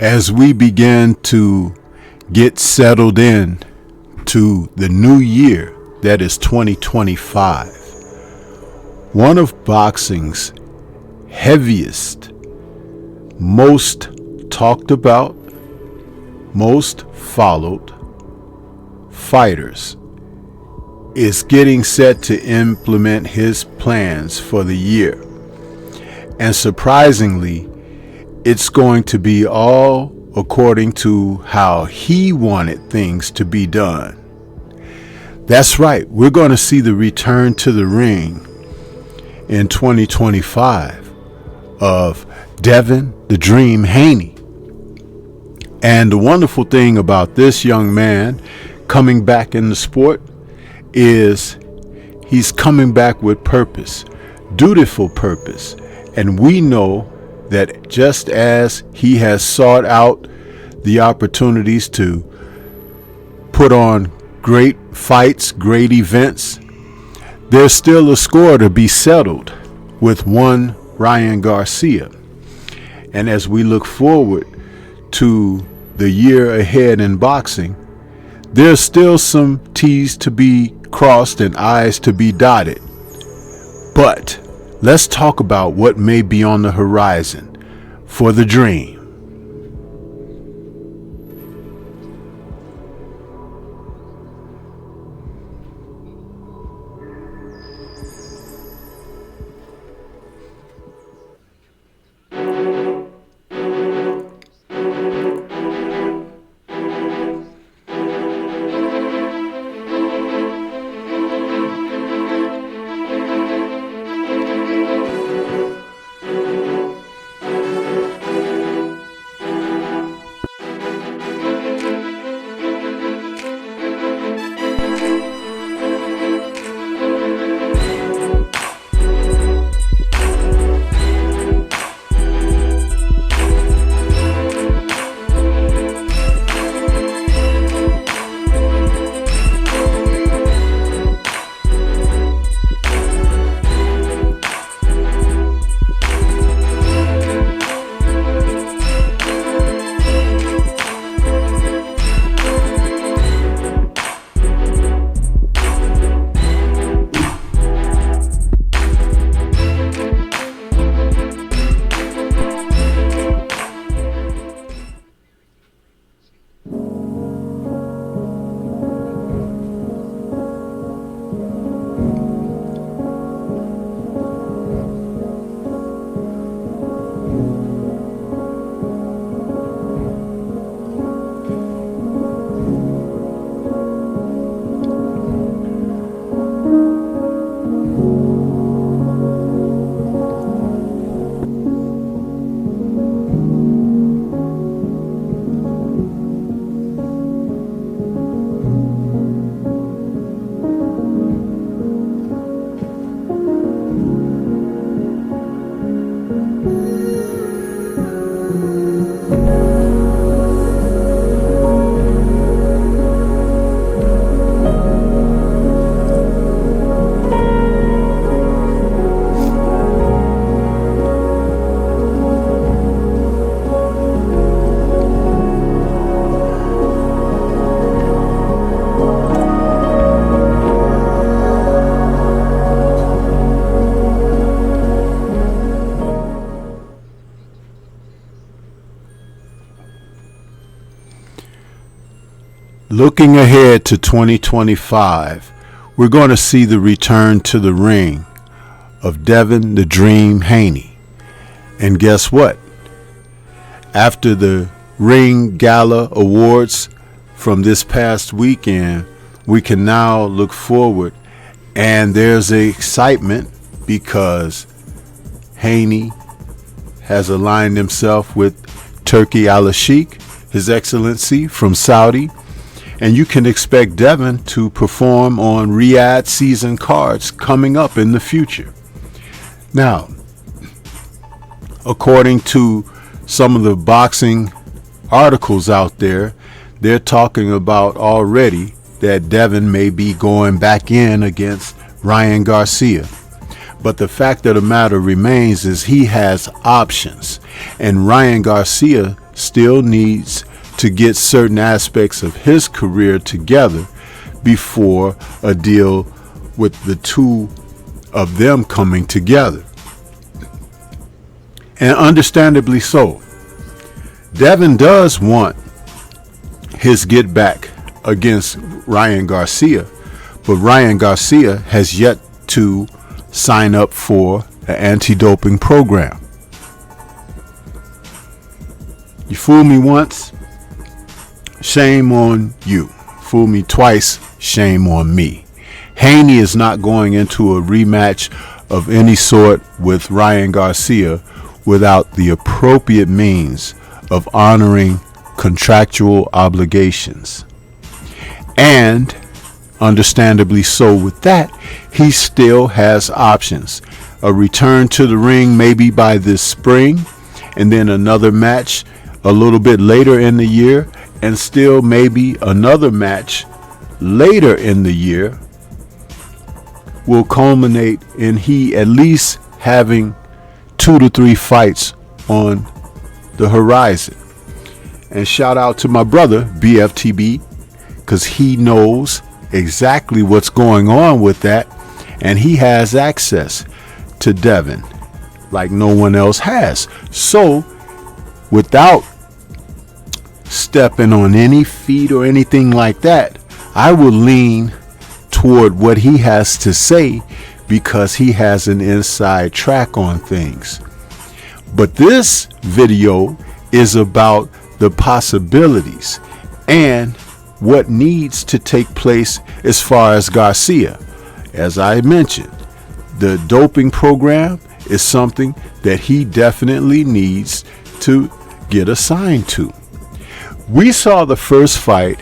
as we begin to get settled in to the new year that is 2025, one of boxing's heaviest, most talked about, most followed fighters is getting set to implement his plans for the year. And surprisingly, it's going to be all according to how he wanted things to be done. That's right, we're going to see the return to the ring in 2025 of Devin the Dream Haney. And the wonderful thing about this young man coming back in the sport is he's coming back with purpose, dutiful purpose. And we know that just as he has sought out the opportunities to put on great fights, great events, there's still a score to be settled with one Ryan Garcia. And as we look forward to the year ahead in boxing, there's still some T's to be crossed and I's to be dotted. But let's talk about what may be on the horizon for the Dream. Looking ahead to 2025, we're going to see the return to the ring of Devin the Dream Haney. And guess what? After the Ring Gala Awards from this past weekend, we can now look forward, and there's a excitement because Haney has aligned himself with Turki al-Sheikh, His Excellency from Saudi. And you can expect Devin to perform on Riyadh season cards coming up in the future. Now, according to some of the boxing articles out there, they're talking about already that Devin may be going back in against Ryan Garcia. But the fact of the matter remains is he has options. And Ryan Garcia still needs to get certain aspects of his career together before a deal with the two of them coming together. And understandably so. Devin does want his get back against Ryan Garcia, but Ryan Garcia has yet to sign up for an anti-doping program. You fool me once, shame on you. Fool me twice, shame on me. Haney is not going into a rematch of any sort with Ryan Garcia without the appropriate means of honoring contractual obligations. And understandably so with that, he still has options. A return to the ring maybe by this spring, and then another match a little bit later in the year, and still maybe another match later in the year will culminate in he at least having 2 to 3 fights on the horizon. And shout out to my brother BFTB, because he knows exactly what's going on with that, and he has access to Devin like no one else has. So without stepping on any feet or anything like that, I will lean toward what he has to say because he has an inside track on things. But this video is about the possibilities and what needs to take place as far as Garcia. As I mentioned, the doping program is something that he definitely needs to get assigned to. We saw the first fight,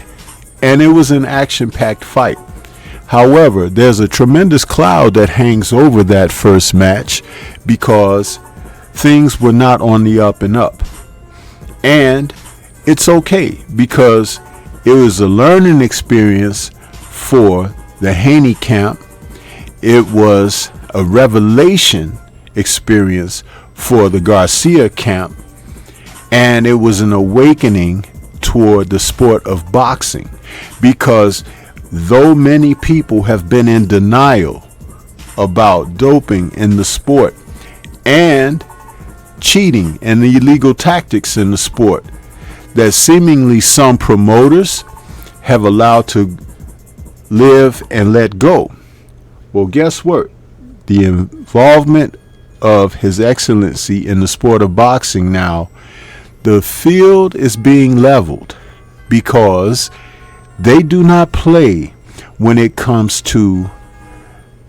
and it was an action-packed fight. However, there's a tremendous cloud that hangs over that first match because things were not on the up and up. And it's okay because it was a learning experience for the Haney camp. It was a revelation experience for the Garcia camp. And it was an awakening toward the sport of boxing, because though many people have been in denial about doping in the sport and cheating and the illegal tactics in the sport that seemingly some promoters have allowed to live and let go. Well, guess what? The involvement of His Excellency in the sport of boxing now, the field is being leveled because they do not play when it comes to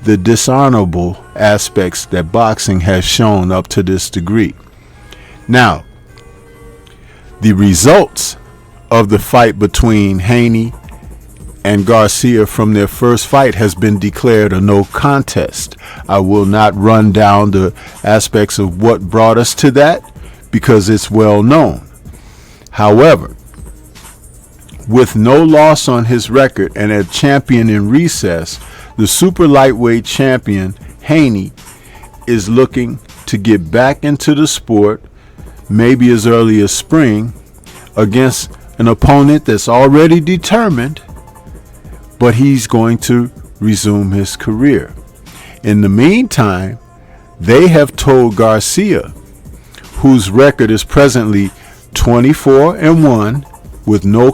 the dishonorable aspects that boxing has shown up to this degree. Now, the results of the fight between Haney and Garcia from their first fight has been declared a no contest. I will not run down the aspects of what brought us to that because it's well known. However, with no loss on his record and a champion in recess, the super lightweight champion Haney is looking to get back into the sport maybe as early as spring against an opponent that's already determined, but he's going to resume his career. In the meantime, they have told Garcia, whose record is presently 24-1 with no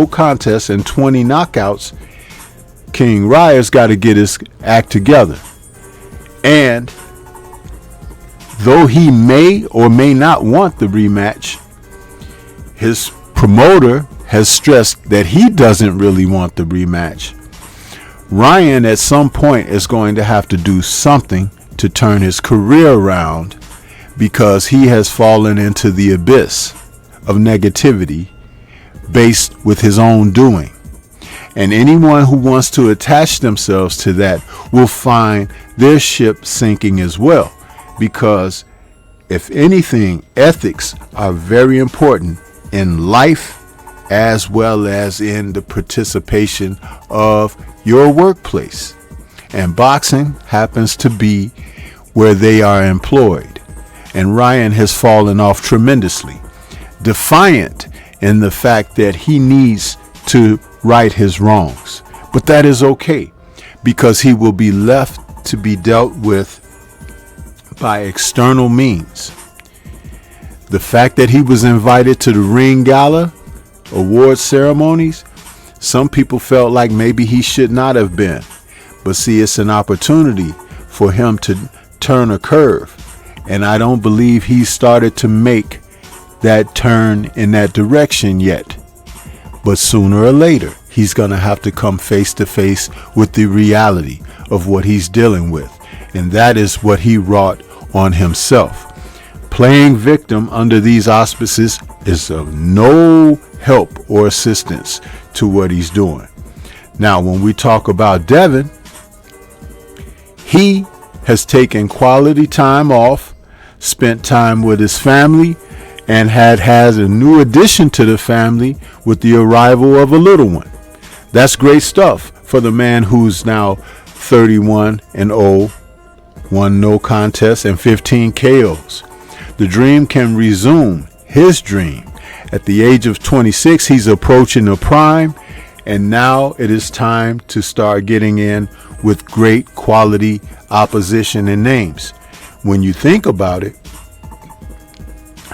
contest and 20 knockouts, King Ryer's got to get his act together. And though he may or may not want the rematch, his promoter has stressed that he doesn't really want the rematch. Ryan at some point is going to have to do something to turn his career around because he has fallen into the abyss of negativity based with his own doing. And anyone who wants to attach themselves to that will find their ship sinking as well, because if anything, ethics are very important in life as well as in the participation of your workplace. And boxing happens to be where they are employed. And Ryan has fallen off tremendously. defiant in the fact that he needs to right his wrongs. But that is okay, because he will be left to be dealt with by external means. The fact that he was invited to the Ring Gala award ceremonies, some people felt like maybe he should not have been. But see, it's an opportunity for him to turn a curve. And I don't believe he started to make that turn in that direction yet. But sooner or later, he's going to have to come face to face with the reality of what he's dealing with. And that is what he wrought on himself. Playing victim under these auspices is of no help or assistance to what he's doing. Now, when we talk about Devin, he has taken quality time off, spent time with his family, and has a new addition to the family with the arrival of a little one. That's great stuff for the man who's now 31-0, won no contest and 15 KOs. The dream can resume his dream. At the age of 26, he's approaching the prime, and now it is time to start getting in with great quality opposition and names. When you think about it,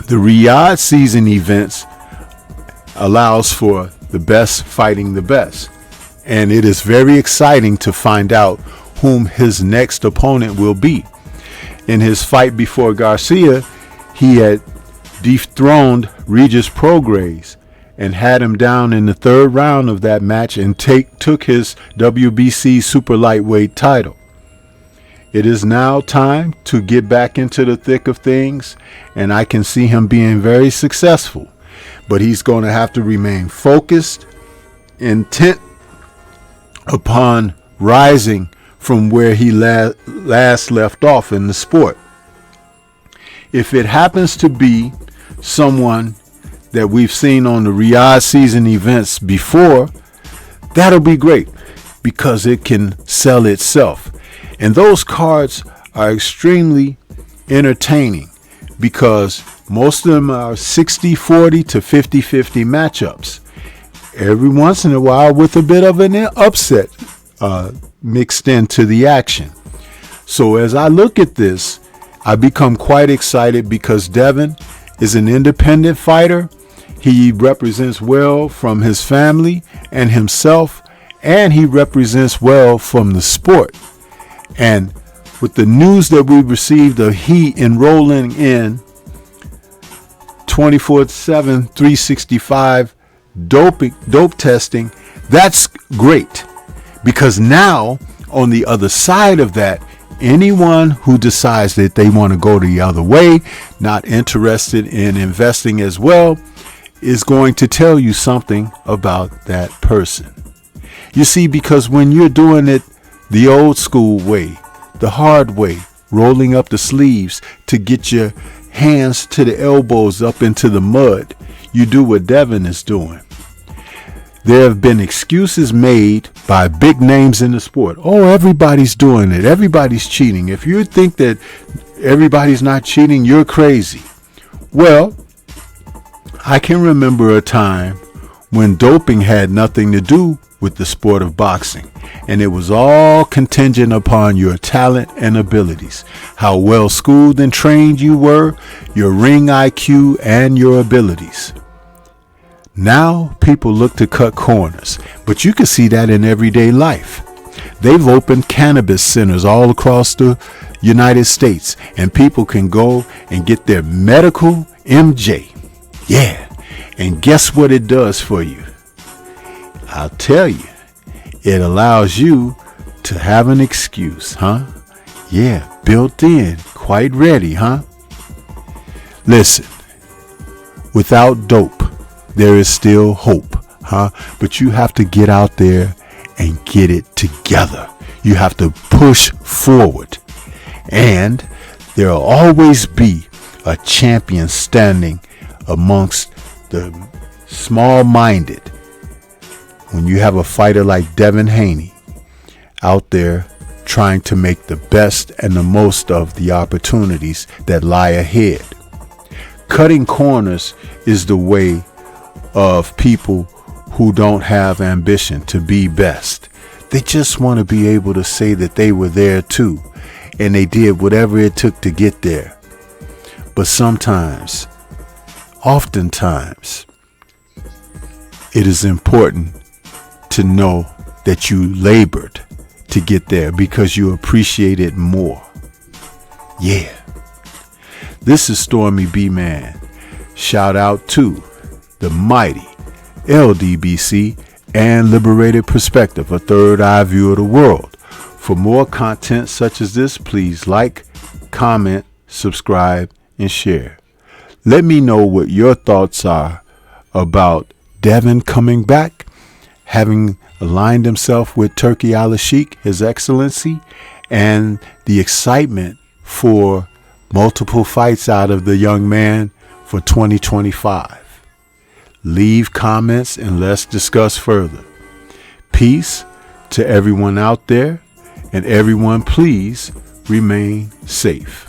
the Riyadh season events allows for the best fighting the best. And it is very exciting to find out whom his next opponent will be. In his fight before Garcia, he had dethroned Regis Prograis and had him down in the third round of that match and took his WBC super lightweight title. It is now time to get back into the thick of things, and I can see him being very successful. But he's going to have to remain focused, intent upon rising from where he last left off in the sport. If it happens to be someone that we've seen on the Riyadh season events before, that'll be great, because it can sell itself. And those cards are extremely entertaining, because most of them are 60-40 to 50-50 matchups. Every once in a while with a bit of an upset mixed into the action. So as I look at this, I become quite excited, because Devin is an independent fighter. He represents well from his family and himself, and he represents well from the sport. And with the news that we received of he enrolling in 24/7, 365 dope testing, that's great, because now on the other side of that, anyone who decides that they want to go the other way, not interested in investing as well, is going to tell you something about that person. You see, because when you're doing it the old school way, the hard way, rolling up the sleeves to get your hands to the elbows up into the mud, you do what Devin is doing. There have been excuses made by big names in the sport. Oh, everybody's doing it. Everybody's cheating. If you think that everybody's not cheating, you're crazy. Well, I can remember a time when doping had nothing to do with the sport of boxing, and it was all contingent upon your talent and abilities, how well schooled and trained you were, your ring IQ, and your abilities. Now people look to cut corners, but you can see that in everyday life. They've opened cannabis centers all across the United States, and people can go and get their medical MJ. Yeah, and guess what it does for you? I'll tell you, it allows you to have an excuse, huh? Yeah, built in, quite ready, huh? Listen, without dope, there is still hope, huh? But you have to get out there and get it together. You have to push forward. And there will always be a champion standing amongst the small-minded. When you have a fighter like Devin Haney out there trying to make the best and the most of the opportunities that lie ahead. Cutting corners is the way of people who don't have ambition to be best. They just want to be able to say that they were there too, and they did whatever it took to get there. But sometimes, oftentimes, it is important to know that you labored to get there because you appreciate it more. Yeah. This is Stormy B Man. Shout out to the mighty LDBC and Liberated Perspective, a third eye view of the world. For more content such as this, please like, comment, subscribe, and share. Let me know what your thoughts are about Devin coming back, having aligned himself with Turki al-Sheikh, His Excellency, and the excitement for multiple fights out of the young man for 2025. Leave comments and let's discuss further. Peace to everyone out there, and everyone please remain safe.